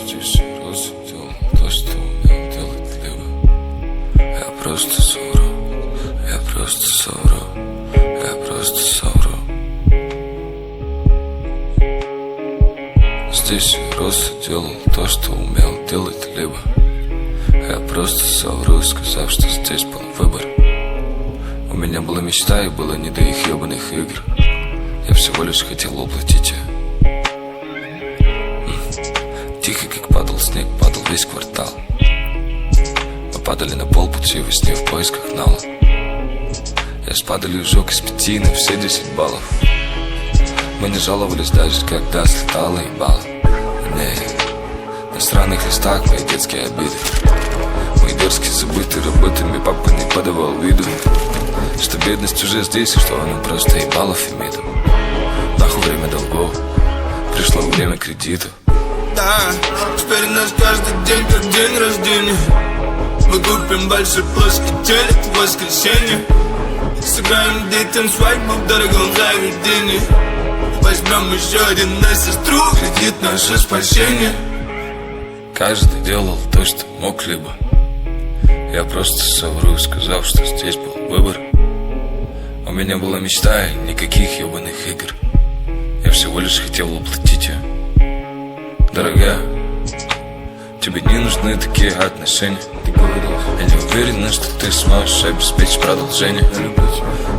Здесь я просто делал то, что умел делать либо. Я просто совру, я просто совру, я просто совру. Здесь я просто делал то, что умел делать либо. Я просто совру, сказав, что здесь был выбор. У меня была мечта и было не до их ебаных игр. Я всего лишь хотел воплотить ее. Тихо, как падал снег, падал весь квартал. Мы падали на полпути во сне в поисках нала. Я с падалью сжег из 5 на все 10 баллов. Мы не жаловались даже, когда слетало ебало. Не, на странных листах мои детские обиды. Мои дерзкие забыты работами, папа не подавал виду, что бедность уже здесь и что она просто ебала Фемиду. Нахуй время долгов, пришло время кредитов. Да, теперь у нас каждый день как день рождения. Мы купим большой плоский телек в воскресенье. Сыграем детям свадьбу в дорогом заведении. Возьмем еще один на сестру, кредит наше спасение. Каждый делал то, что мог либо. Я просто совру, сказав, что здесь был выбор. У меня была мечта и никаких ебаных игр. Я всего лишь хотел воплотить ее. Дорогая, тебе не нужны такие отношения. Я не уверен, что ты сможешь обеспечить продолжение.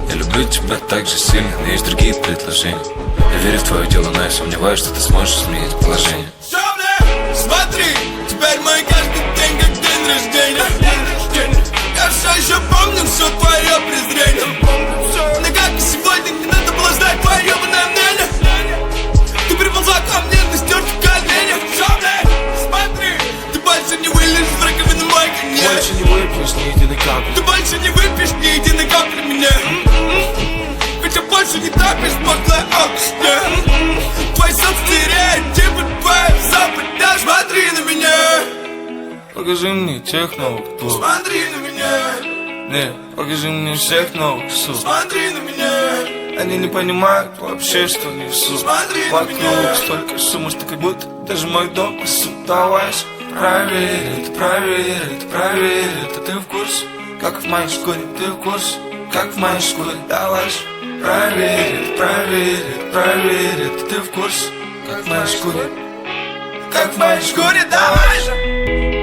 Я люблю тебя так же сильно, но есть другие предложения. Я верю в твое дело, но я сомневаюсь, что ты сможешь изменить положение. Смотри, теперь мой каждый день как день рождения. Я все еще помню все твое презрение. Но как и сегодня, не надо было знать твое ебаное мнение. Ты приползла ко мне на стертых коленях. Смотри, ты больше не вылезешь в раковину мой конец. Больше не выпьешь ни единой капли. Ты больше не выпьешь ни единой капли меня. Хотя больше не топишь подлая окушня. Твой собственный стереотипы, твоя западня. Смотри на меня. Покажи мне тех новых двух. Смотри на меня. Не, покажи мне всех новых сук. Смотри на меня. Они не понимают вообще, что несу. Смотри на Вокруг меня. столько шума, что как будто даже мой дом несут. Давай же, проверь это, проверь это, проверь это. Ты в курсе, как в моей шкуре, ты в курсе, как в моей шкуре. Давай же, проверь это, проверь это, проверь это. Ты в курсе, как в моей шкуре, как в моей шкуре. Давай же.